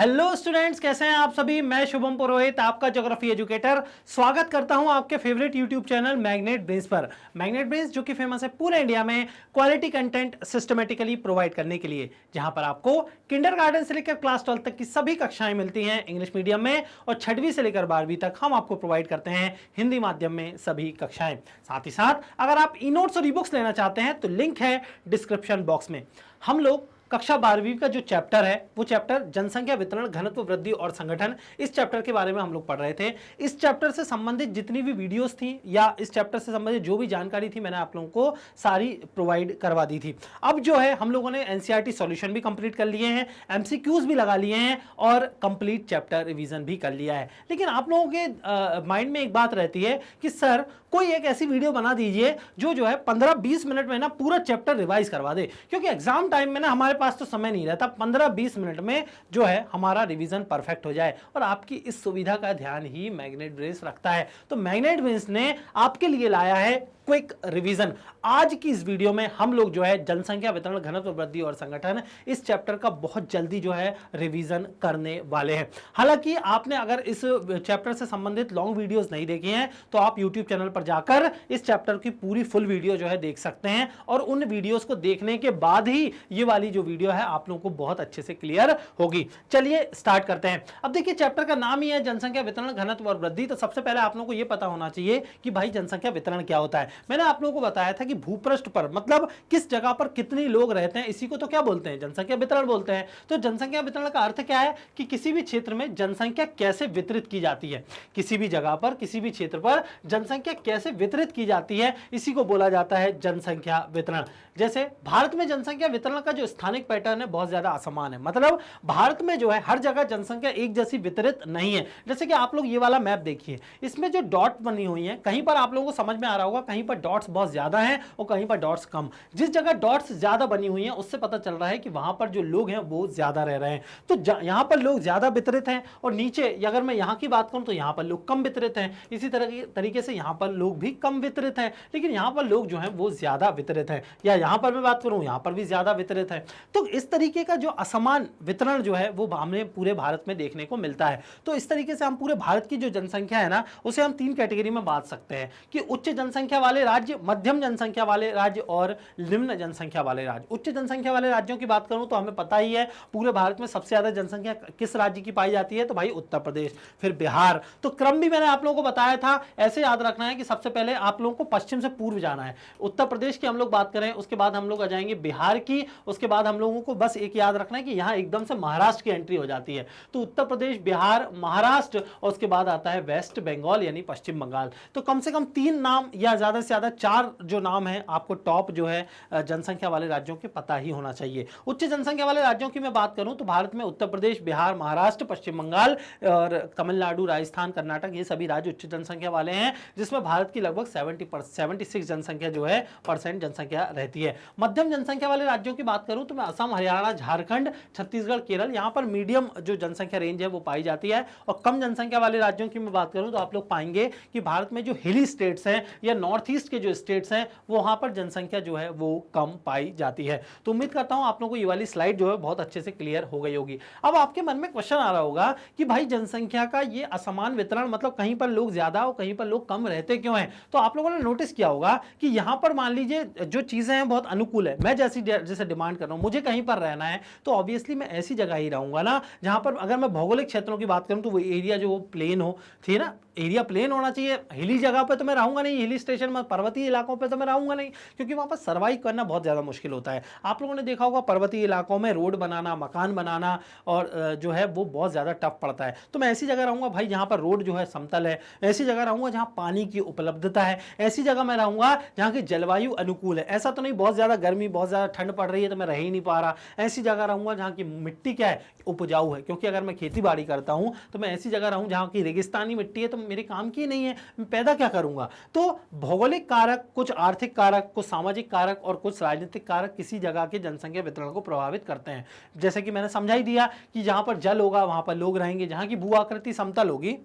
Hello students, कैसे हैं आप सभी। मैं शुभम पुरोहित, आपका ज्योग्राफी एजुकेटर, स्वागत करता हूं आपके favourite YouTube channel magnet brains पर। मैग्नेट ब्रेन्स जो कि फेमस है पूरे इंडिया में क्वालिटी कंटेंट सिस्टमेटिकली प्रोवाइड करने के लिए, जहां पर आपको किंडरगार्टन से लेकर क्लास 12 तक की सभी कक्षाएं मिलती हैं इंग्लिश मीडियम में, और 6वीं से लेकर 12वीं तक हम आपको प्रोवाइड करते हैं हिंदी माध्यम में सभी कक्षाएं। साथ ही साथ अगर आप ई नोट्स और ई बुक्स लेना चाहते हैं तो लिंक है डिस्क्रिप्शन बॉक्स में। हम लोग कक्षा 12वीं का जो चैप्टर है वो चैप्टर जनसंख्या वितरण, घनत्व, वृद्धि और संगठन, इस चैप्टर के बारे में हम लोग पढ़ रहे थे। इस चैप्टर से संबंधित जितनी भी वीडियोस थी या इस चैप्टर से संबंधित जो भी जानकारी थी मैंने आप लोगों को सारी प्रोवाइड करवा दी थी। अब जो है हम लोगों ने एनसीईआरटी सॉल्यूशन भी कंप्लीट कर लिए हैं, एमसीक्यूज भी लगा लिए हैं और कंप्लीट चैप्टर रिवीजन भी कर लिया है। लेकिन आप लोगों के माइंड में एक बात रहती है कि सर कोई एक ऐसी वीडियो बना दीजिए जो है 15-20 मिनट में ना पूरा चैप्टर रिवाइज करवा दे, क्योंकि एग्जाम टाइम में ना हमारे पास तो समय नहीं रहता। 15-20 मिनट में जो है हमारा रिवीजन परफेक्ट हो जाए, और आपकी इस सुविधा का ध्यान ही मैग्नेट ब्रेन्स रखता है। तो मैग्नेट ब्रेन्स ने आपके लिए लाया है क्विक रिवीजन। आज की इस वीडियो में हम लोग जो है जनसंख्या वितरण, घनत्व, वृद्धि और संगठन, इस चैप्टर का बहुत जल्दी जो है रिवीजन करने वाले हैं। हालांकि आपने अगर इस चैप्टर से संबंधित लॉन्ग वीडियोस नहीं देखे हैं तो आप यूट्यूब चैनल पर जाकर इस चैप्टर की पूरी फुल वीडियो जो है देख सकते हैं, और उन वीडियोस को देखने के बाद ही ये वाली जो वीडियो है आप लोगों को बहुत अच्छे से क्लियर होगी। चलिए स्टार्ट करते हैं। अब देखिए चैप्टर का नाम ही है जनसंख्या वितरण, घनत्व और वृद्धि। तो सबसे पहले आप लोगों को यह पता होना चाहिए कि भाई जनसंख्या वितरण क्या होता है। मैंने आप लोगों को बताया था कि भूपृष्ठ पर मतलब किस जगह पर कितने लोग रहते हैं, इसी को तो क्या बोलते हैं, जनसंख्या वितरण बोलते हैं। तो जनसंख्या वितरण का अर्थ क्या है कि किसी भी क्षेत्र में जनसंख्या कैसे वितरित की जाती है, किसी भी जगह पर किसी भी क्षेत्र पर जनसंख्या कैसे वितरित की जाती है, इसी को बोला जाता है जनसंख्या वितरण। जैसे भारत में जनसंख्या वितरण का जो स्थानिक पैटर्न है बहुत ज्यादा असमान है, मतलब भारत में जो है हर जगह जनसंख्या एक जैसी वितरित नहीं है। जैसे कि आप लोग ये वाला मैप देखिए, इसमें जो डॉट बनी हुई है, कहीं पर आप लोगों को समझ में आ रहा होगा कहीं पर डॉट्स बहुत ज्यादा हैं और कहीं पर डॉट्स कम। जिस जगह डॉट्स ज्यादा बनी हुई हैं उससे पता चल रहा है कि वहां पर जो लोग हैं वो ज्यादा रह रहे हैं। तो यहां पर लोग ज्यादा वितरित हैं, और नीचे अगर मैं यहां की बात करूं तो यहां पर लोग कम वितरित हैं। इसी तरह तरीके से यहां पर लोग भी कम वितरित हैं, लेकिन यहां पर लोग जो हैं वो ज्यादा वितरित हैं। या यहां पर मैं बात करूं, यहां पर भी ज्यादा वितरित है। तो इस तरीके का जो असमान वितरण जो है वो हमें पूरे भारत में देखने को मिलता है। तो इस तरीके से हम पूरे भारत की जो जनसंख्या है ना उसे हम 3 कैटेगरी में बांट सकते हैं कि उच्च जनसंख्या वाले राज्य, मध्यम जनसंख्या वाले राज्य और निम्न जनसंख्या वाले राज्य। उच्च जनसंख्या वाले राज्यों की बात करूं तो हमें पता ही है पूरे भारत में सबसे ज्यादा जनसंख्या किस राज्य की पाई जाती है, तो भाई उत्तर प्रदेश, फिर बिहार। तो क्रम भी मैंने आप लोगों को बताया था, ऐसे याद रखना है कि सबसे पहले आप लोगों को पश्चिम से पूर्व जाना है। उत्तर प्रदेश की हम लोग बात करें, उसके बाद हम लोग आ जाएंगे बिहार की, उसके बाद हम लोगों को बस एक याद रखना है कि यहां एकदम से महाराष्ट्र की एंट्री हो जाती है। तो उत्तर प्रदेश, बिहार, महाराष्ट्र, और उसके बाद आता है वेस्ट बंगाल यानी पश्चिम बंगाल। तो कम से कम 3 नाम या ज्यादा से ज्यादा 4 जो नाम है आपको टॉप जो है जनसंख्या वाले राज्यों के पता ही होना चाहिए। उच्च जनसंख्या वाले राज्यों की मैं बात करूं तो भारत में उत्तर प्रदेश, बिहार, महाराष्ट्र, पश्चिम बंगाल और तमिलनाडु, राजस्थान, कर्नाटक, ये सभी राज्य उच्च जनसंख्या वाले हैं, जिसमें भारत की लगभग 76 जनसंख्या जो है परसेंट जनसंख्या रहती है। मध्यम जनसंख्या वाले राज्यों की बात करूं तो मैं असम, हरियाणा, झारखंड, छत्तीसगढ़, केरल, यहां पर मीडियम जो जनसंख्या रेंज है वो पाई जाती है। और कम जनसंख्या वाले राज्यों की मैं बात करूं तो आप लोग पाएंगे कि भारत में जो हिली स्टेट्स हैं या नॉर्थ ईस्ट के जो स्टेट्स हैं वहां पर जनसंख्या जो है वो कम पाई जाती है। तो उम्मीद करता हूं आप लोगों को ये वाली स्लाइड जो है बहुत अच्छे से क्लियर हो गई होगी। अब आपके मन में क्वेश्चन आ रहा होगा कि भाई जनसंख्या का ये असमान वितरण, मतलब कहीं पर लोग ज्यादा और कहीं पर लोग कम रहते क्यों हैं। तो आप लोगों ने नोटिस किया होगा कि यहां पर मान लीजिए जो चीजें हैं बहुत अनुकूल है, मैं जैसे डिमांड कर रहा हूं, मुझे कहीं पर रहना है तो ऑब्वियसली मैं ऐसी जगह ही रहूंगा ना जहां पर, अगर मैं भौगोलिक क्षेत्रों की बात करूं तो वो एरिया जो प्लेन हो, थी ना, एरिया प्लेन होना चाहिए। हिली जगह पे तो मैं रहूंगा नहीं, हिली स्टेशन में, पर्वतीय इलाकों पे तो मैं रहूंगा नहीं, क्योंकि वहां पर सर्वाइव करना बहुत ज्यादा मुश्किल होता है। आप लोगों ने देखा होगा पर्वतीय इलाकों में रोड बनाना, मकान बनाना और जो है वो बहुत ज्यादा टफ पड़ता है। तो मैं ऐसी जगह रहूंगा भाई जहां पर रोड जो है समतल है, ऐसी जगह रहूंगा जहां पानी की उपलब्धता है, ऐसी जगह मैं रहूंगा जहां की जलवायु अनुकूल है। ऐसा तो नहीं बहुत ज्यादा गर्मी, बहुत ज्यादा ठंड पड़ रही है तो मैं रह ही नहीं पा रहा। ऐसी जगह रहूंगा जहां की मिट्टी क्या है, उपजाऊ है, क्योंकि अगर मैं खेती बाड़ी करता हूं तो मैं ऐसी जगह रहूं जहां की रेगिस्तानी मिट्टी है तो मेरे काम की नहीं है, मैं पैदा क्या करूंगा। तो भौगोलिक कारक, कुछ आर्थिक कारक, कुछ सामाजिक कारक और कुछ राजनीतिक कारक किसी जगह के जनसंख्या वितरण को प्रभावित करते हैं। जैसे कि मैंने समझा ही दिया कि जहां पर जल होगा वहां पर लोग रहेंगे, जहां की भू आकृति समतल होगी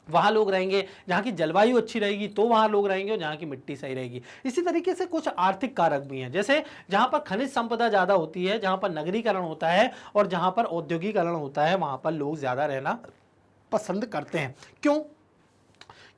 वहाँ लोग रहेंगे, जहाँ की जलवायु अच्छी रहेगी तो वहाँ लोग रहेंगे, और जहाँ की मिट्टी सही रहेगी। इसी तरीके से कुछ आर्थिक कारक भी हैं, जैसे जहाँ पर खनिज संपदा ज़्यादा होती है, जहाँ पर नगरीकरण होता है और जहाँ पर औद्योगिकरण होता है, वहाँ पर लोग ज़्यादा रहना पसंद करते हैं। क्यों?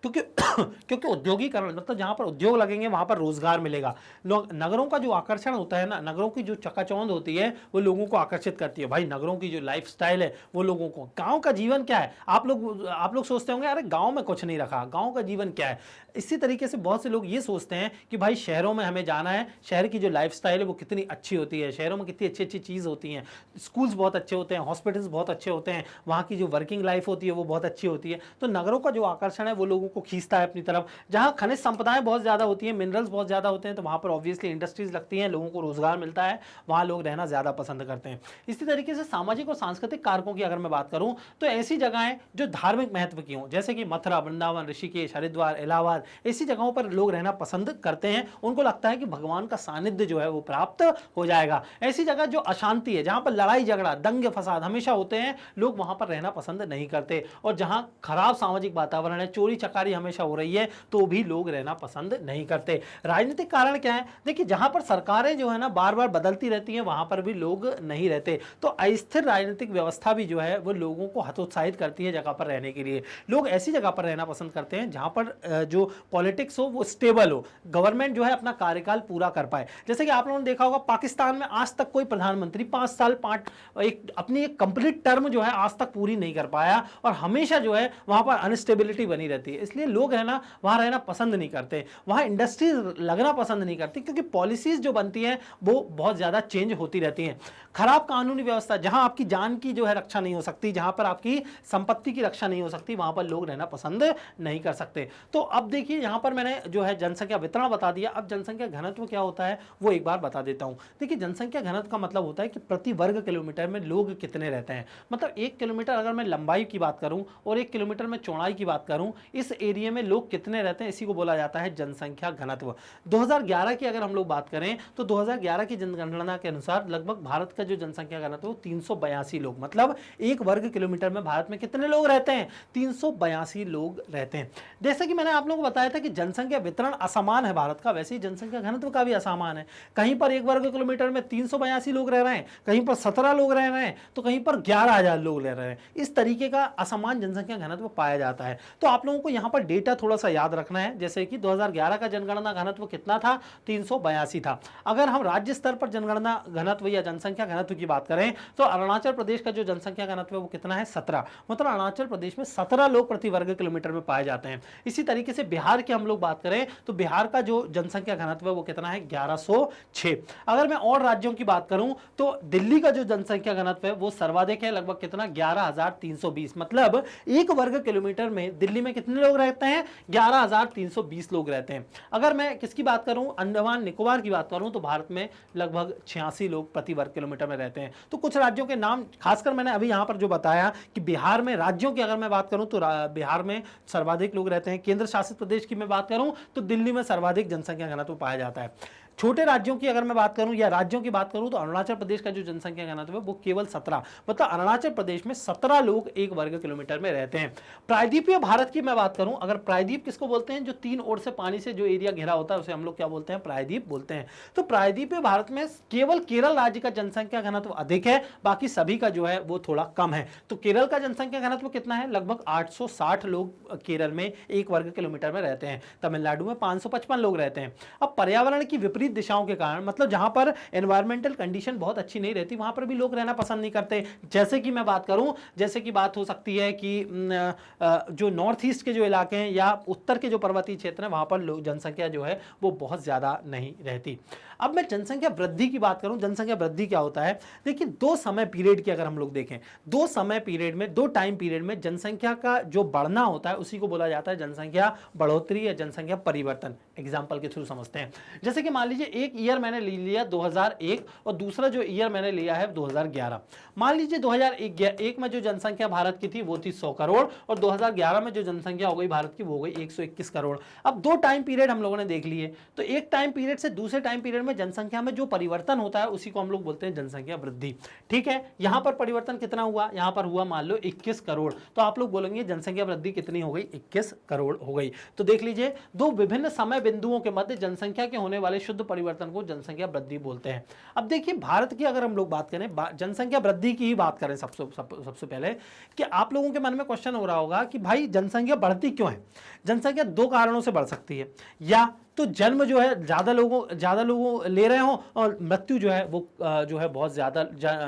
क्योंकि क्योंकि औद्योगिकरण मतलब जहाँ पर उद्योग लगेंगे वहाँ पर रोजगार मिलेगा। लोग, नगरों का जो आकर्षण होता है ना, नगरों की जो चकाचौंध होती है वो लोगों को आकर्षित करती है। भाई नगरों की जो लाइफस्टाइल है वो लोगों को, गांव का जीवन क्या है, आप लोग सोचते होंगे अरे गांव में कुछ नहीं रखा, गांव का जीवन क्या है। इसी तरीके से बहुत से लोग ये सोचते हैं कि भाई शहरों में हमें जाना है, शहर की जो लाइफस्टाइल है वो कितनी अच्छी होती है, शहरों में कितनी अच्छी अच्छी चीज़ होती हैं, स्कूल्स बहुत अच्छे होते हैं, हॉस्पिटल्स बहुत अच्छे होते हैं, वहाँ की जो वर्किंग लाइफ होती है वो बहुत अच्छी होती है। तो नगरों का जो आकर्षण है वो लोगों को खींचता है अपनी तरफ। जहाँ खनिज संपदाएं बहुत ज़्यादा होती हैं, मिनरल्स बहुत ज़्यादा होते हैं, तो वहाँ पर ऑब्वियसली इंडस्ट्रीज लगती हैं, लोगों को रोजगार मिलता है, वहाँ लोग रहना ज़्यादा पसंद करते हैं। इसी तरीके से सामाजिक और सांस्कृतिक कारकों की अगर मैं बात करूँ तो ऐसी जगहें जो धार्मिक महत्व की हों, जैसे कि मथुरा, वृंदावन, ऋषिकेश, हरिद्वार, इलाहाबाद, ऐसी जगहों पर लोग रहना पसंद करते हैं। उनको लगता है कि भगवान का सानिध्य जो है वो प्राप्त हो जाएगा। ऐसी जगह जो अशांति है, जहाँ पर लड़ाई झगड़ा, दंगे फसाद हमेशा होते हैं, लोग वहाँ पर रहना पसंद नहीं करते। और जहाँ खराब सामाजिक वातावरण है, चोरी चकारी हमेशा हो रही है, तो भी लोग रहना पसंद नहीं करते। राजनीतिक कारण क्या है? देखिए, जहाँ पर सरकारें जो है ना बार बार बदलती रहती हैं, वहाँ पर भी लोग नहीं रहते। तो अस्थिर राजनीतिक व्यवस्था भी जो है वो लोगों को हतोत्साहित करती है जगह पर रहने के लिए। लोग ऐसी जगह पर रहना पसंद करते हैं जहाँ पर जो पॉलिटिक्स हो वो स्टेबल हो, गवर्नमेंट जो है अपना कार्यकाल पूरा कर पाए। जैसे कि आप लोगों ने देखा होगा, पाकिस्तान में आज तक कोई प्रधानमंत्री 5 साल अपनी एक कंप्लीट टर्म जो है आज तक पूरी नहीं कर पाया, और हमेशा जो है वहां पर अनस्टेबिलिटी बनी रहती है। इसलिए लोग है ना वहां रहना पसंद नहीं करते, वहां इंडस्ट्रीज लगना पसंद नहीं करती, क्योंकि पॉलिसीज जो बनती हैं वो बहुत ज्यादा चेंज होती रहती हैं। खराब कानूनी व्यवस्था, जहां आपकी जान की जो है रक्षा नहीं हो सकती, जहां पर आपकी संपत्ति की रक्षा नहीं हो सकती, वहां पर लोग रहना पसंद नहीं कर सकते। तो अब देखिए, यहां पर मैंने जो है जनसंख्या वितरण बता दिया। अब जनसंख्या घनत्व क्या होता है वो एक बार बता देता हूं। देखिए, जनसंख्या घनत्व का मतलब होता है कि प्रति वर्ग किलोमीटर में लोग कितने रहते हैं। मतलब 1 किलोमीटर अगर मैं लंबाई की बात करूं और 1 किलोमीटर में चौड़ाई की बात करूं, इस एरिया में लोग कितने रहते हैं, इसी को बोला जाता है जनसंख्या घनत्व। 2011 की अगर हम लोग बात करें तो 2011 की जनगणना के अनुसार लगभग भारत का जो जनसंख्या घनत्व 382 लोग, मतलब 1 वर्ग किलोमीटर में भारत में कितने लोग रहते हैं, 382 लोग रहते हैं। जैसे कि मैंने आप लोगों को बताया था कि जनसंख्या वितरण असमान है भारत का, वैसे ही जनसंख्या घनत्व का भी असमान है। कहीं पर 1 वर्ग किलोमीटर में 382 लोग रह रहे हैं, कहीं पर 17 लोग रह रहे हैं, तो कहीं पर 11,000 लोग रह रहे हैं। इस तरीके का असमान जनसंख्या घनत्व पाया जाता है। तो आप लोगों को यहाँ पर डेटा थोड़ा सा याद रखना है। जैसे कि 2011 का जनगणना घनत्व कितना था, 382 था। अगर हम राज्य स्तर पर जनगणना घनत्व या जनसंख्या घनत्व की बात करें तो अरुणाचल प्रदेश का जो जनसंख्या घनत्व है वो कितना है, 17। मतलब अरुणाचल प्रदेश में 17 लोग प्रति वर्ग किलोमीटर में पाए जाते हैं। इसी तरीके से बिहार की हम लोग बात करें तो बिहार का जो जनसंख्या घनत्व है वो कितना है, 1106। अगर मैं और राज्यों की बात करूं तो दिल्ली का जो जनसंख्या घनत्व है वो सर्वाधिक है, लगभग कितना, 11,320। मतलब 1 वर्ग किलोमीटर में दिल्ली में कितने लोग रहते हैं, 11,320 लोग रहते हैं। अगर मैं किसकी बात करूं, अंडमान निकोबार की बात करूं तो भारत में लगभग 86 लोग प्रति वर्ग किलोमीटर में रहते हैं। तो कुछ राज्यों के नाम, खासकर मैंने अभी यहां पर जो बताया कि बिहार में, राज्यों की अगर मैं बात करूं तो बिहार में सर्वाधिक लोग रहते हैं। केंद्र शासित प्रदेश की मैं बात करूं तो दिल्ली में सर्वाधिक जनसंख्या घनत्व पाया जाता है। छोटे राज्यों की अगर मैं बात करूं या राज्यों की बात करूं तो अरुणाचल प्रदेश का जो जनसंख्या घनत्व है वो केवल 17, मतलब अरुणाचल प्रदेश में 17 लोग 1 वर्ग किलोमीटर में रहते हैं। प्रायद्वीपीय भारत की मैं बात करूं, अगर प्रायद्वीप किसको बोलते हैं, जो 3 ओर से पानी से जो एरिया घिरा होता है उसे हम लोग क्या बोलते हैं, प्रायद्वीप बोलते हैं। तो प्रायद्वीपीय भारत में केवल केरल राज्य का जनसंख्या घनत्व अधिक है, बाकी सभी का जो है वो थोड़ा कम है। तो केरल का जनसंख्या घनत्व कितना है, लगभग 860 लोग केरल में 1 वर्ग किलोमीटर में रहते हैं। तमिलनाडु में 555 लोग रहते हैं। अब पर्यावरण की विपरीत दिशाओं के कारण, मतलब जहां पर एनवायरमेंटल कंडीशन बहुत अच्छी नहीं रहती, वहां पर भी लोग रहना पसंद नहीं करते। जैसे कि मैं बात करूं, जैसे कि बात हो सकती है कि जो नॉर्थ ईस्ट के जो इलाके हैं या उत्तर के जो पर्वतीय क्षेत्र हैं, वहां पर लोग जनसंख्या जो है वो बहुत ज्यादा नहीं रहती। अब मैं जनसंख्या वृद्धि की बात करूं, जनसंख्या वृद्धि क्या होता है, देखिए 2 समय पीरियड की अगर हम लोग देखें, 2 समय पीरियड में, 2 टाइम पीरियड में जनसंख्या का जो बढ़ना होता है उसी को बोला जाता है जनसंख्या बढ़ोतरी या जनसंख्या परिवर्तन। एग्जाम्पल के थ्रू समझते हैं। जैसे कि मान लीजिए लीजिए एक ईयर मैंने ले लिया 2001 और दूसरा जो ईयर मैंने लिया है 2011। मान लीजिए 2001 में जो जनसंख्या भारत की थी वो थी 100 करोड़ और 2011 में जो जनसंख्या हो गई भारत की वो हो गई 121 करोड़। अब दो टाइम पीरियड हम लोगों ने देख लिए, तो एक टाइम पीरियड से दूसरे टाइम पीरियड में जनसंख्या में जो परिवर्तन होता है उसी को हम लोग बोलते हैं जनसंख्या वृद्धि। ठीक है, यहां पर परिवर्तन कितना हुआ, यहां पर हुआ मान लो 21 करोड़, तो आप लोग बोलेंगे जनसंख्या वृद्धि कितनी हो गई, 21 करोड़ हो गई। तो देख लीजिए दो विभिन्न समय बिंदुओं के मध्य जनसंख्या के होने वाले शुद्ध परिवर्तन को जनसंख्या वृद्धि बोलते हैं। अब देखिए भारत की अगर हम लोग बात करें, जनसंख्या वृद्धि की ही बात करें सबसे पहले, कि आप लोगों के मन में क्वेश्चन हो रहा होगा कि भाई जनसंख्या बढ़ती क्यों है। जनसंख्या दो कारणों से बढ़ सकती है, या तो जन्म जो है ज्यादा लोगों ले रहे हो और मृत्यु जो है वो बहुत ज्यादा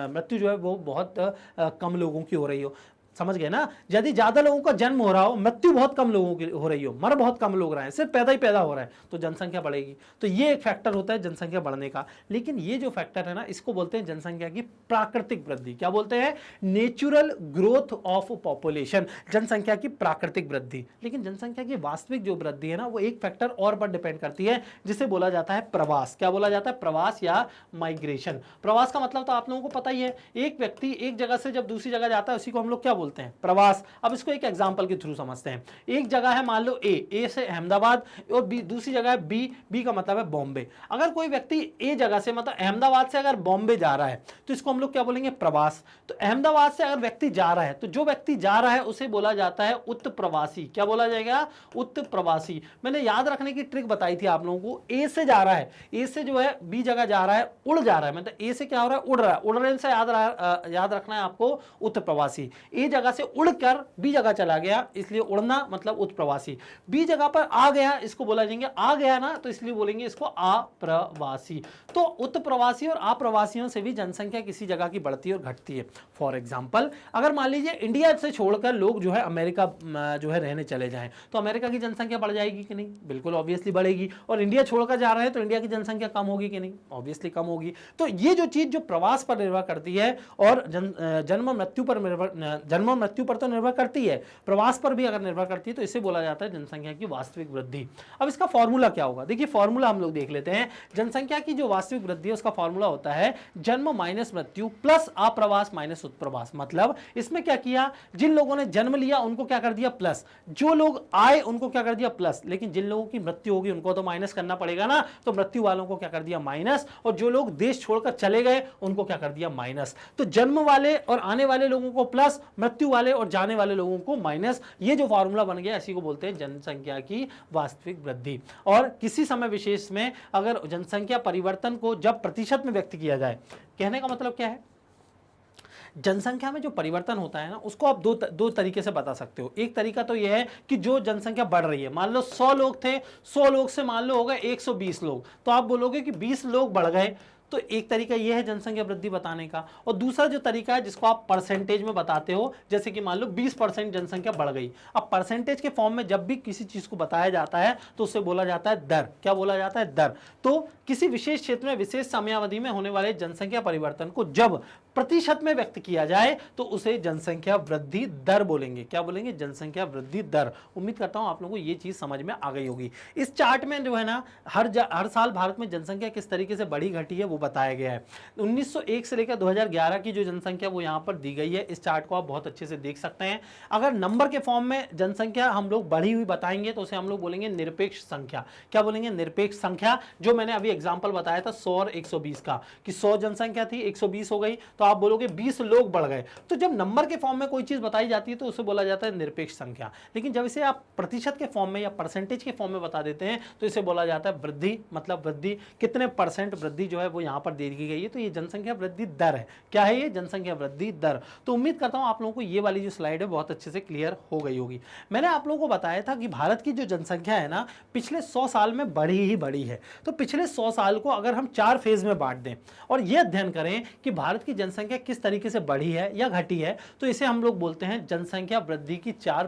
मृत्यु जो है वो बहुत कम लोगों की हो रही हो। समझ गए ना, यदि ज्यादा लोगों का जन्म हो रहा हो, मृत्यु बहुत कम लोगों की हो रही हो, मर बहुत कम लोग रहे हैं, सिर्फ पैदा ही पैदा हो रहा है, तो जनसंख्या बढ़ेगी। तो ये एक फैक्टर होता है जनसंख्या बढ़ने का। लेकिन ये जो फैक्टर है ना, इसको बोलते हैं जनसंख्या की प्राकृतिक वृद्धि। क्या बोलते हैं, नेचुरल ग्रोथ ऑफ पॉपुलेशन, जनसंख्या की प्राकृतिक वृद्धि। लेकिन जनसंख्या की वास्तविक जो वृद्धि है ना, वो एक फैक्टर और पर डिपेंड करती है, जिसे बोला जाता है प्रवास। क्या बोला जाता है, प्रवास या माइग्रेशन। प्रवास का मतलब तो आप लोगों को पता ही है, एक व्यक्ति एक जगह से जब दूसरी जगह जाता है उसी को हम लोग क्या बोलते हैं, प्रवास। अब इसको एक एग्जांपल के थ्रू समझते हैं। एक जगह है मान लो ए से अहमदाबाद और बी, दूसरी जगह है बी का मतलब है बॉम्बे। अगर कोई व्यक्ति ए जगह से मतलब अहमदाबाद से अगर बॉम्बे जा रहा है तो इसको हम लोग क्या बोलेंगे, प्रवास। तो अहमदाबाद से अगर व्यक्ति जा रहा है तो जो व्यक्ति जा रहा है उसे बोला जाता है उत्प्रवासी। क्या बोला जाएगा, उत्प्रवासी। मैंने याद रखने की ट्रिक बताई थी आप लोगों को, ए से जा रहा है, ए से जो है बी जगह जा रहा है, उड़ जा रहा है, मतलब ए से क्या हो रहा है, उड़ रहा है, उड़ने से याद रखना है आपको उत्प्रवासी। ए जगह से उड़कर बी जगह चला गया, इसलिए उड़ना मतलब उत्प्रवासी। बी जगह पर आ गया, इसको बोला जाएंगे आ गया ना, तो इसलिए बोलेंगे इसको अप्रवासी। तो उत्प्रवासी और अप्रवासियों से भी जनसंख्या किसी जगह की बढ़ती और घटती है। फॉर एग्जांपल अगर मान लीजिए इंडिया से छोड़कर लोग जो है अमेरिका जो है रहने चले जाएं, तो अमेरिका की जनसंख्या बढ़ जाएगी कि नहीं, बिल्कुल ऑब्वियसली बढ़ेगी। और इंडिया छोड़कर जा रहे हैं तो इंडिया की जनसंख्या कम होगी कि नहीं, ऑब्वियसली कम होगी। तो ये जो चीज जो प्रवास पर निर्भर करती है और जन्म मृत्यु पर तो निर्भर करती है, प्रवास पर भी अगर निर्भर करती है, तो इसे बोला जाता है जनसंख्या की वास्तविक वृद्धि। अब इसका फॉर्मूला क्या होगा, देखिए फॉर्मूला हम लोग देख लेते हैं। जनसंख्या की जो वास्तविक वृद्धि है उसका फॉर्मूला होता है जन्म माइनस मृत्यु प्लस अप्रवास माइनस उत्प्रवास। मतलब इसमें क्या किया, जिन लोगों ने जन्म लिया उनको क्या कर दिया प्लस, जो लोग आए उनको क्या कर दिया प्लस, लेकिन जिन लोगों की मृत्यु होगी उनको तो माइनस करना पड़ेगा ना, तो मृत्यु वालों को क्या कर दिया माइनस, और जो लोग देश छोड़कर चले गए उनको क्या कर दिया माइनस। तो जन्म वाले और आने वाले लोगों को प्लस, मृत्यु वाले और जाने वाले लोगों को माइनस। ये जो फॉर्मूला बन गया इसी को बोलते हैं जनसंख्या की वास्तविक वृद्धि। और किसी समय विशेष में अगर जनसंख्या परिवर्तन को जब प्रतिशत में व्यक्त किया जाए, कहने का मतलब क्या है, जनसंख्या में जो परिवर्तन होता है ना उसको आप दो तरीके से बता सकते हो। एक तरीका तो यह है कि जो जनसंख्या बढ़ रही है, मान लो 100 लोग थे, 100 लोग से मान लो हो गए 120 लोग, तो आप बोलोगे कि 20 लोग बढ़ गए। तो एक तरीका यह है जनसंख्या वृद्धि बताने का। और दूसरा जो तरीका है जिसको आप परसेंटेज में बताते हो, जैसे कि मान लो 20% जनसंख्या बढ़ गई। अब परसेंटेज के फॉर्म में जब भी किसी चीज को बताया जाता है तो उसे बोला जाता है दर। क्या बोला जाता है, दर। तो किसी विशेष क्षेत्र में विशेष समयावधि में होने वाले जनसंख्या परिवर्तन को जब प्रतिशत में व्यक्त किया जाए तो उसे जनसंख्या वृद्धि दर बोलेंगे। क्या बोलेंगे, जनसंख्या वृद्धि दर। उम्मीद करता हूं आप लोगों को ये चीज समझ में आ गई होगी। इस चार्ट में जो है ना हर साल भारत में जनसंख्या किस तरीके से बढ़ी घटी है वो बताया गया है। 1901 से लेकर 2011 की जो जनसंख्या वो यहां पर दी गई है। इस चार्ट को आप बहुत अच्छे से देख सकते हैं। अगर नंबर के फॉर्म में जनसंख्या हम लोग बढ़ी हुई बताएंगे तो उसे हम लोग बोलेंगे निरपेक्ष संख्या। क्या बोलेंगे, निरपेक्ष संख्या। जो मैंने अभी एग्जांपल बताया था 100 और 120 का, कि 100 जनसंख्या थी 120 हो गई, तो आप बोलोगे 20 लोग बढ़ गए। तो जब नंबर के फॉर्म में कोई चीज बताई जाती है तो उसे बोला जाता है निरपेक्ष संख्या। लेकिन जब इसे आप प्रतिशत के फॉर्म में या परसेंटेज के फॉर्म में बता देते हैं तो इसे बोला जाता है वृद्धि। मतलब वृद्धि, कितने परसेंट वृद्धि जो है वो यहां पर दे दी गई है, तो ये जनसंख्या वृद्धि दर है। क्या है ये, जनसंख्या वृद्धि दर। तो उम्मीद करता हूं आप लोगों को ये वाली जो स्लाइड है बहुत अच्छे से क्लियर हो गई होगी। मैंने आप लोगों को बताया था कि भारत की जो जनसंख्या है ना पिछले 100 साल में बढ़ी ही बढ़ी है। तो पिछले 100 साल को अगर हम 4 फेज में बांट दें और यह अध्ययन करें कि भारत की जनसंख्या किस तरीके से बढ़ी है या घटी है, तो इसे हम लोग बोलते हैं जनसंख्या वृद्धि की चार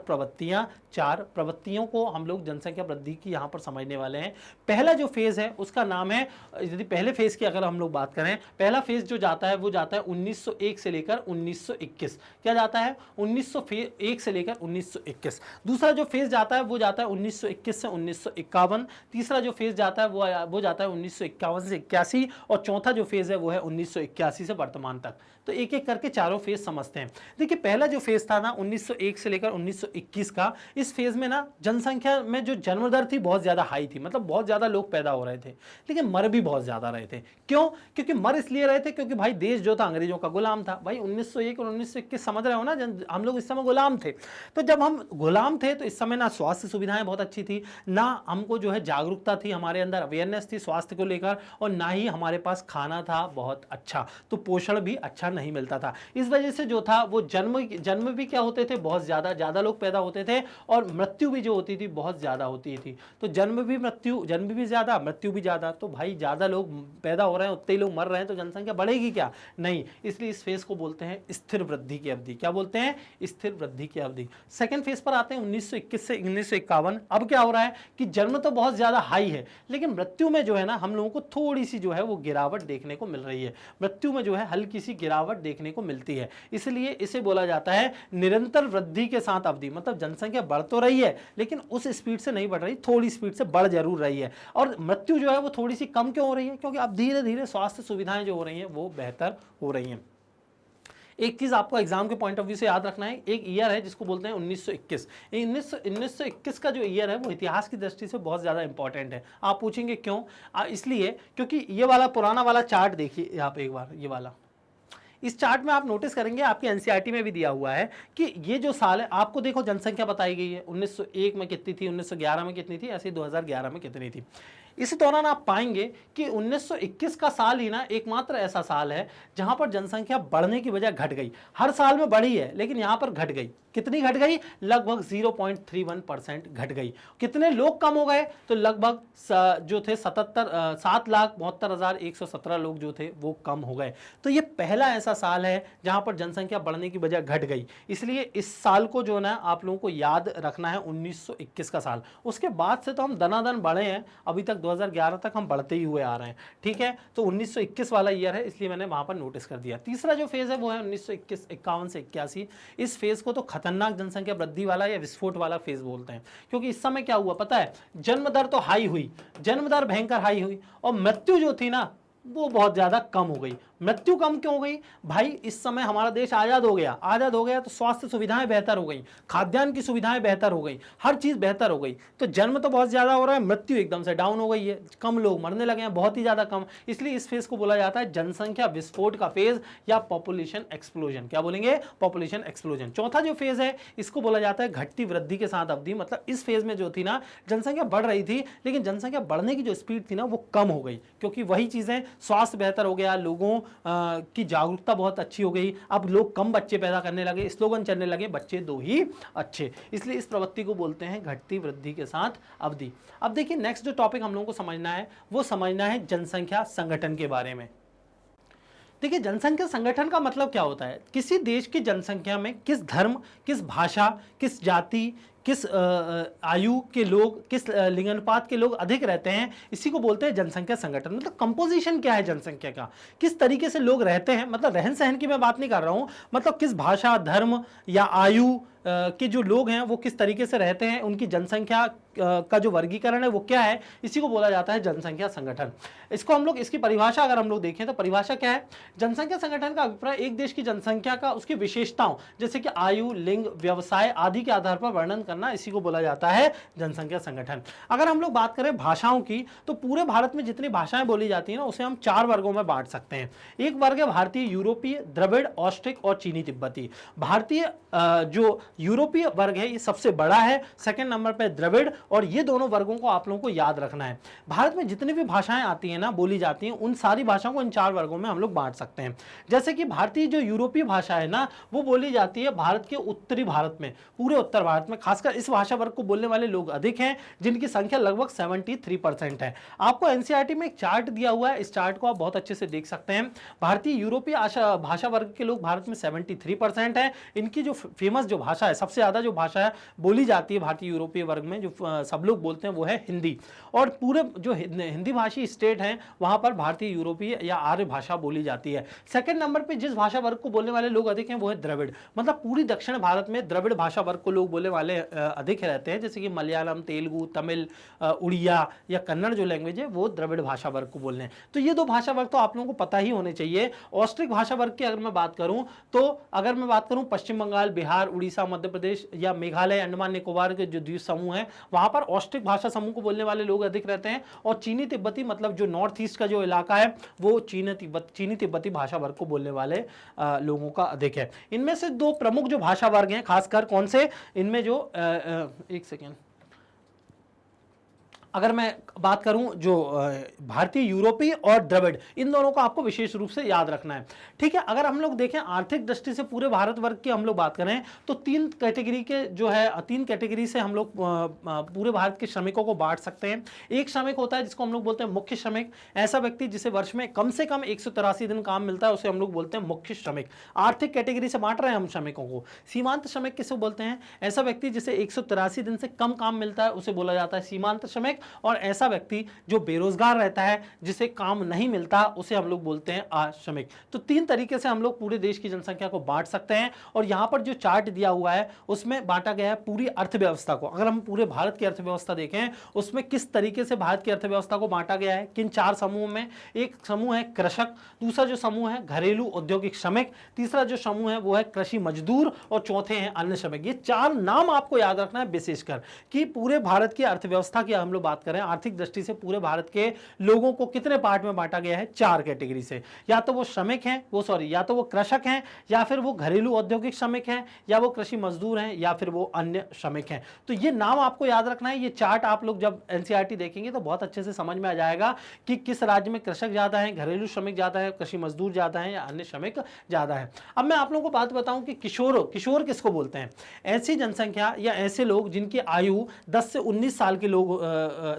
प्रवृत्तियों को हम लोग जनसंख्या वृद्धि की यहां पर समझने वाले हैं। पहला जो फेज है उसका नाम है, यदि पहले फेज की अगर हम लोग बात करें, पहला फेज जो जाता है वो जाता है 1901 से लेकर 1921। क्या जाता है? 1901 से लेकर 1921। दूसरा जो फेज जाता है वो जाता है 1921 से 1951। तीसरा जो फेज जाता है वो जाता है 1951 से 81। और चौथा जो फेज है वो है 1981 से वर्तमान तक। तो एक एक करके चारों फेज समझते हैं। देखिए पहला जो फेज था ना 1901 से लेकर 1921 का, इस फेज में ना जनसंख्या में जो जन्म दर थी बहुत ज्यादा हाई थी, मतलब बहुत ज्यादा लोग पैदा हो रहे थे, लेकिन मर भी बहुत ज्यादा रहे थे। क्यों? क्योंकि मर इसलिए रहे थे क्योंकि भाई देश जो था अंग्रेजों का गुलाम था। भाई 1901 और 1921 समझ रहे हो ना, हम लोग इस समय गुलाम थे। तो जब हम गुलाम थे तो इस समय ना स्वास्थ्य सुविधाएं बहुत अच्छी थी, ना हमको जो है जागरूकता थी, हमारे अंदर अवेयरनेस थी स्वास्थ्य को लेकर, और ना ही हमारे पास खाना था बहुत अच्छा, तो पोषण भी अच्छा नहीं मिलता था। इस वजह से जो था वो जन्म भी क्या होते थे, बहुत ज्यादा लोग पैदा होते थे, और मृत्यु भी जो होती थी बहुत ज्यादा होती थी। तो जन्म भी ज्यादा, मृत्यु भी ज्यादा। तो भाई ज्यादा लोग पैदा हो रहे हैं, उतने ही लोग मर रहे हैं, तो जनसंख्या बढ़ेगी क्या? नहीं। इसलिए इस फेज को बोलते हैं स्थिर वृद्धि की अवधि। क्या बोलते हैं? स्थिर वृद्धि की अवधि। सेकंड फेज पर आते हैं 1921 से 1951। अब क्या हो रहा है कि जन्म तो बहुत ज्यादा हाई है, लेकिन मृत्यु में जो है ना हम लोगों को थोड़ी सी जो है वो गिरावट देखने को मिल रही है। मृत्यु में जो है हल्की सी गिरावट देखने को मिलती है। इसलिए इसे बोला जाता है निरंतर वृद्धि के साथ अवधि। मतलब जनसंख्या बढ़ तो रही है, लेकिन उस स्पीड से नहीं बढ़ रही, थोड़ी स्पीड से बढ़ जरूर रही है। और मृत्यु जो है वो थोड़ी सी कम क्यों हो रही है? क्योंकि अब धीरे धीरे स्वास्थ्य सुविधाएं जो हो रही हैं वो बेहतर हो रही हैं। एक चीज आपको एग्जाम के पॉइंट ऑफ व्यू से याद रखना है, एक ईयर है जिसको बोलते हैं 1921। 1921 का जो ईयर है वो इतिहास की दृष्टि से बहुत ज्यादा इंपॉर्टेंट है। आप पूछेंगे क्यों? इसलिए क्योंकि ये वाला पुराना वाला चार्ट देखिए यहाँ पे एक बार, ये वाला, इस चार्ट में आप नोटिस करेंगे, आपकी एनसीईआरटी में भी दिया हुआ है कि ये जो साल है, आपको देखो जनसंख्या बताई गई है 1901 में कितनी थी, 1911 में कितनी थी, ऐसे 2011 में कितनी थी। इस दौरान आप पाएंगे कि 1921 का साल ही ना एकमात्र ऐसा साल है जहां पर जनसंख्या बढ़ने की बजाय घट गई। हर साल में बढ़ी है, लेकिन यहां पर घट गई। कितनी घट गई? लगभग 0.31% घट गई। कितने लोग कम हो गए? तो लगभग जो थे 7,72,117 लोग जो थे वो कम हो गए। तो ये पहला ऐसा साल है जहां पर जनसंख्या बढ़ने की बजाय घट गई। इसलिए इस साल को जो ना आप लोगों को याद रखना है, 1921 का साल। उसके बाद से तो हम दनादन बढ़े हैं, अभी तक 2011 तक हम बढ़ते ही हुए आ रहे हैं। ठीक है, तो 1921 वाला ईयर है, इसलिए मैंने वहां पर नोटिस कर दिया। तीसरा जो फेज है वो है 1921 51 से 81। इस फेज को तो खतरनाक जनसंख्या वृद्धि वाला या विस्फोट वाला फेज बोलते हैं, क्योंकि इस समय क्या हुआ पता है? जन्म दर तो हाई हुई, जन्म दर भयंकर हाई हुई, और मृत्यु जो थी ना वो बहुत ज्यादा कम हो गई। मृत्यु कम क्यों हो गई? भाई इस समय हमारा देश आजाद हो गया तो स्वास्थ्य सुविधाएं बेहतर हो गई, खाद्यान्न की सुविधाएं बेहतर हो गई, हर चीज बेहतर हो गई। तो जन्म तो बहुत ज्यादा हो रहा है, मृत्यु एकदम से डाउन हो गई है, कम लोग मरने लगे हैं, बहुत ही ज्यादा कम। इसलिए इस फेज को बोला जाता है जनसंख्या विस्फोट का फेज या पॉपुलेशन एक्सप्लोजन। क्या बोलेंगे? Population explosion. चौथा जो फेज है इसको बोला जाता है घटती वृद्धि के साथ अवधि। मतलब इस फेज में जो थी ना जनसंख्या बढ़ रही थी, लेकिन जनसंख्या बढ़ने की जो स्पीड थी ना वो कम हो गई, क्योंकि वही चीजें, स्वास्थ्य बेहतर हो गया, लोगों की जागरूकता बहुत अच्छी हो गई, अब लोग कम बच्चे पैदा करने लगे, स्लोगन चलने लगे बच्चे दो ही अच्छे। इसलिए इस प्रवृत्ति को बोलते हैं घटती वृद्धि के साथ अवधि। अब देखिए नेक्स्ट जो टॉपिक हम लोगों को समझना है वो समझना है जनसंख्या संगठन के बारे में। देखिए जनसंख्या संगठन का मतलब क्या होता है? किसी देश की जनसंख्या में किस धर्म, किस भाषा, किस जाति, किस आयु के लोग, किस लिंगानुपात के लोग अधिक रहते हैं, इसी को बोलते हैं जनसंख्या संगठन। मतलब कंपोजिशन क्या है जनसंख्या का, किस तरीके से लोग रहते हैं। मतलब रहन सहन की मैं बात नहीं कर रहा हूं, मतलब किस भाषा, धर्म या आयु के जो लोग हैं वो किस तरीके से रहते हैं, उनकी जनसंख्या का जो वर्गीकरण है वो क्या है, इसी को बोला जाता है जनसंख्या संगठन। इसको हम लोग, इसकी परिभाषा अगर हम लोग देखें तो परिभाषा क्या है? जनसंख्या संगठन का अभिप्राय एक देश की जनसंख्या का उसकी विशेषताओं जैसे कि आयु, लिंग, व्यवसाय आदि के आधार पर वर्णन करना, इसी को बोला जाता है जनसंख्या संगठन। अगर हम लोग बात करें भाषाओं की, तो पूरे भारत में जितनी भाषाएं बोली जाती है ना उसे हम 4 वर्गों में बांट सकते हैं। एक वर्ग है भारतीय, यूरोपीय, द्रविड़, ऑस्ट्रिक और चीनी तिब्बती। भारतीय जो यूरोपीय वर्ग है ये सबसे बड़ा है, सेकंड नंबर पे द्रविड़, और ये दोनों वर्गों को आप लोगों को याद रखना है। भारत में जितनी भी भाषाएं आती हैं ना, बोली जाती हैं, उन सारी भाषाओं को इन 4 वर्गों में हम लोग बांट सकते हैं। जैसे कि भारतीय जो यूरोपीय भाषा है ना वो बोली जाती है भारत के उत्तरी भारत में, पूरे उत्तर भारत में, खास खासकर इस भाषा वर्ग को बोलने वाले लोग अधिक हैं, जिनकी संख्या लगभग 73% है। आपको एनसीईआरटी में एक चार्ट दिया हुआ है, इस चार्ट को आप बहुत अच्छे से देख सकते हैं। भारतीय यूरोपीय भाषा वर्ग के लोग भारत में 73% है। इनकी जो फेमस जो भाषा है, सबसे ज्यादा जो भाषा है बोली जाती है भारतीय यूरोपीय वर्ग में, जो सब लोग बोलते हैं, वो है हिंदी। और पूरे जो हिंदी भाषी स्टेट हैं वहां पर भारतीय यूरोपीय या आर्य भाषा बोली जाती है। सेकंड नंबर पे जिस भाषा वर्ग को बोलने वाले लोग अधिक हैं वो है द्रविड़। मतलब पूरी दक्षिण भारत में द्रविड़ भाषा वर्ग को लोग बोलने वाले अधिक रहते हैं, जैसे कि मलयालम, तेलुगु, तमिल, उड़िया या कन्नड़ जो लैंग्वेज है वो द्रविड़ भाषा वर्ग को बोलने हैं। तो ये दो भाषा वर्ग तो आप लोगों को पता ही होने चाहिए। ऑस्ट्रिक भाषा वर्ग की अगर मैं बात करूं तो अगर मैं बात करूं पश्चिम बंगाल, बिहार, उड़ीसा, मध्य प्रदेश या मेघालय, अंडमान निकोबार के जो द्वीप समूह हैं वहां पर ऑस्ट्रिक भाषा समूह को बोलने वाले लोग अधिक रहते हैं। और चीनी तिब्बती, मतलब जो नॉर्थ ईस्ट का जो इलाका है वो चीनी तिब्बती भाषा वर्ग को बोलने वाले लोगों का अधिक है। इनमें से दो प्रमुख जो भाषा वर्ग हैं, खासकर कौन से, इनमें जो एक सेकेंड, अगर मैं बात करूं जो भारतीय यूरोपीय और द्रविड़, इन दोनों को आपको विशेष रूप से याद रखना है। ठीक है, अगर हम लोग देखें आर्थिक दृष्टि से पूरे भारत वर्ग की हम लोग बात करें तो तीन कैटेगरी के जो है, तीन कैटेगरी से हम लोग पूरे भारत के श्रमिकों को बांट सकते हैं। एक श्रमिक होता है जिसको हम लोग बोलते हैं मुख्य श्रमिक, ऐसा व्यक्ति जिसे वर्ष में कम से कम 183 दिन काम मिलता है उसे हम लोग बोलते हैं मुख्य श्रमिक। आर्थिक कैटेगरी से बांट रहे हैं हम श्रमिकों को। सीमांत श्रमिक किसे बोलते हैं, ऐसा व्यक्ति जिसे 183 दिन से कम काम मिलता है उसे बोला जाता है सीमांत श्रमिक। और ऐसा व्यक्ति जो बेरोजगार रहता है, जिसे काम नहीं मिलता, उसे हम लोग बोलते हैं अश्रमिक। तो तीन तरीके से हम लोग पूरे देश की जनसंख्या को बांट सकते हैं। और यहां पर जो चार्ट दिया हुआ है उसमें बांटा गया है पूरी अर्थव्यवस्था को। अगर हम पूरे भारत की अर्थव्यवस्था देखें उसमें किस तरीके से भारत की अर्थव्यवस्था को बांटा गया है, किन चार समूह में। एक समूह है कृषक, दूसरा जो समूह है घरेलू औद्योगिक श्रमिक, तीसरा जो समूह है वो है कृषि मजदूर और चौथे हैं अन्य श्रमिक। ये चार नाम आपको याद रखना है विशेषकर, कि पूरे भारत की अर्थव्यवस्था की हम लोग बात करें, आर्थिक दृष्टि से पूरे भारत के लोगों को कितने पार्ट में बांटा गया है, चार कैटेगरी से। या तो वो श्रमिक हैं, या तो वो कृषक हैं, या फिर वो घरेलू औद्योगिक श्रमिक हैं, या वो कृषि मजदूर हैं, या फिर वो अन्य श्रमिक हैं। तो ये नाम आपको याद रखना है। ये चार्ट आप लोग जब एनसीईआरटी देखेंगे तो बहुत अच्छे से समझ में आ जाएगा कि किस राज्य में कृषक ज्यादा है, घरेलू श्रमिक ज्यादा है, कृषि मजदूर ज्यादा है या अन्य श्रमिक ज्यादा है। अब मैं आप लोगों को बात बताऊं कि किशोर किसको बोलते हैं। ऐसी जनसंख्या या ऐसे लोग जिनकी आयु 10 से 19 साल के लोग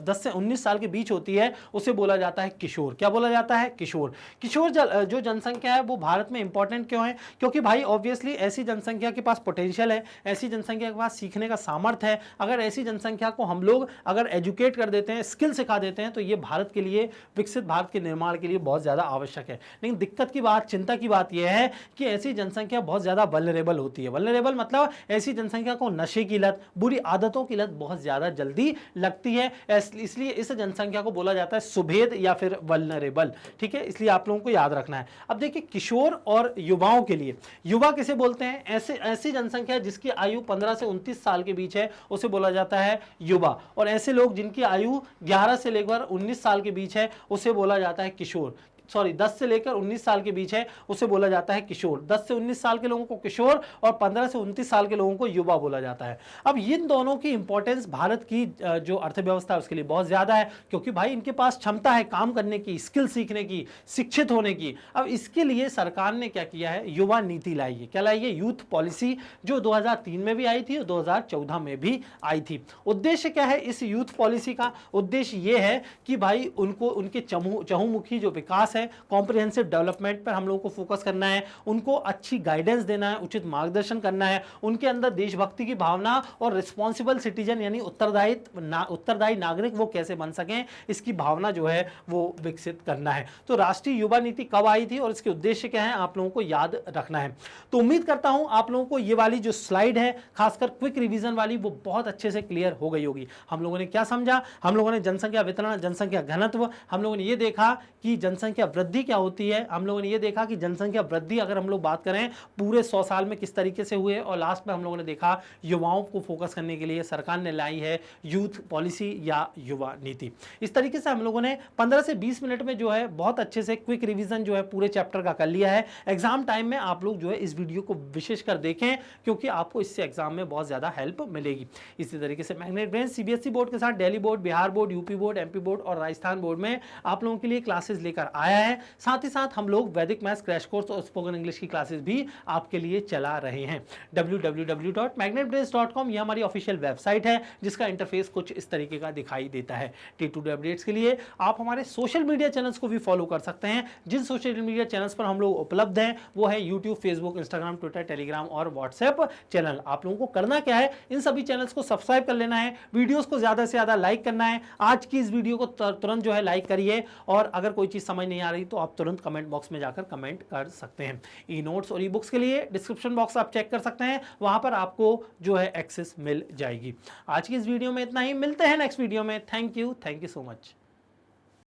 10 से 19 साल के बीच होती है उसे बोला जाता है किशोर। क्या बोला जाता है, किशोर। किशोर जो जनसंख्या है वो भारत में इंपॉर्टेंट क्यों है, क्योंकि भाई ऑब्वियसली ऐसी जनसंख्या के पास पोटेंशियल है, ऐसी जनसंख्या के पास सीखने का सामर्थ्य है। अगर ऐसी जनसंख्या को हम लोग अगर एजुकेट कर देते हैं, स्किल सिखा देते हैं, तो ये भारत के लिए, विकसित भारत के निर्माण के लिए बहुत ज्यादा आवश्यक है। लेकिन दिक्कत की बात, चिंता की बात यह है कि ऐसी जनसंख्या बहुत ज्यादा वल्नरेबल होती है। वल्नरेबल मतलब ऐसी जनसंख्या को नशे की लत, बुरी आदतों की लत बहुत ज्यादा जल्दी लगती है, इसलिए इस जनसंख्या को बोला जाता है सुभेद या फिर वल्नरेबल। ठीक है, इसलिए आप लोगों को याद रखना है। अब देखिए किशोर और युवाओं के लिए, युवा किसे बोलते हैं, ऐसी जनसंख्या जिसकी आयु 15 से 29 साल के बीच है उसे बोला जाता है युवा। और ऐसे लोग जिनकी आयु 11 से लेकर 19 साल के बीच है उसे बोला जाता है किशोर। 10 से लेकर 19 साल के बीच है उसे बोला जाता है किशोर। 10 से 19 साल के लोगों को किशोर और 15 से 29 साल के लोगों को युवा बोला जाता है। अब इन दोनों की इंपॉर्टेंस भारत की जो अर्थव्यवस्था है उसके लिए बहुत ज्यादा है, क्योंकि भाई इनके पास क्षमता है काम करने की, स्किल सीखने की, शिक्षित होने की। अब इसके लिए सरकार ने क्या किया है, युवा नीति लाई है। क्या लाई है, यूथ पॉलिसी, जो 2003 में भी आई थी और 2014 में भी आई थी। उद्देश्य क्या है इस यूथ पॉलिसी का, उद्देश्य यह है कि भाई उनको उनके चहुमुखी जो विकास है, कॉम्प्रिहेंसिव डेवलपमेंट पर हम लोगों को फोकस करना है, उनको अच्छी गाइडेंस देना है, उचित मार्गदर्शन करना है, उनके अंदर देशभक्ति की भावना और रिस्पॉन्सिबल सिटीजन यानी उत्तरदायी नागरिक वो कैसे बन सकें, इसकी भावना जो है वो विकसित करना है। तो राष्ट्रीय युवा नीति कब आई थी और इसके उद्देश्य क्या है आप लोगों को याद रखना है। तो उम्मीद करता हूं आप लोगों को ये वाली जो स्लाइड है, खासकर क्विक रिवीजन वाली, वो बहुत अच्छे से क्लियर हो गई होगी। हम लोगों ने क्या समझा, हम लोगों ने जनसंख्या वितरण, जनसंख्या घनत्व, हम लोगों ने ये देखा कि जनसंख्या वृद्धि क्या होती है, हम लोगों ने ये देखा कि जनसंख्या वृद्धि अगर हम लोग बात करें पूरे 100 साल में किस तरीके से हुए, और लास्ट में हम लोगों ने देखा युवाओं को फोकस करने के लिए सरकार ने लाई है यूथ पॉलिसी या युवा नीति। इस तरीके से हम लोगों ने 15 से 20 मिनट में जो है बहुत अच्छे से क्विक रिवीजन जो है पूरे चैप्टर का कर लिया है। एग्जाम टाइम में आप लोग जो है इस वीडियो को विशेषकर देखें, क्योंकि आपको इससे एग्जाम में बहुत ज्यादा हेल्प मिलेगी। इसी तरीके से मैग्नेट ब्रेन सीबीएसई बोर्ड के साथ Delhi board, Bihar board, UP board, MP board और राजस्थान बोर्ड में आप लोगों के लिए क्लासेस लेकर आया बढ़ाया है। साथ ही साथ हम लोग वैदिक मैथ्स क्रैश कोर्स और स्पोकन इंग्लिश की क्लासेस भी आपके लिए चला रहे हैं। www.magnetbrains.com ये हमारी ऑफिशियल वेबसाइट है, जिसका इंटरफेस कुछ इस तरीके का दिखाई देता है। T2D अपडेट्स के लिए आप हमारे सोशल मीडिया चैनल्स को भी फॉलो कर सकते हैं। जिन सोशल मीडिया चैनल्स पर हम लोग उपलब्ध हैं वो है YouTube, Facebook, Instagram, Twitter, Telegram और व्हाट्सएप चैनल। आप लोगों को करना क्या है, इन सभी चैनल्स को सब्सक्राइब कर लेना है, वीडियोस को ज्यादा से ज्यादा लाइक करना है। आज की इस वीडियो को तुरंत जो है लाइक करिए, और अगर कोई चीज समझ नहीं आ रही तो आप तुरंत कमेंट बॉक्स में जाकर कमेंट कर सकते हैं। ई नोट्स और ई बुक्स के लिए डिस्क्रिप्शन बॉक्स आप चेक कर सकते हैं, वहां पर आपको जो है एक्सेस मिल जाएगी। आज की इस वीडियो में इतना ही, मिलते हैं नेक्स्ट वीडियो में। Thank you so much.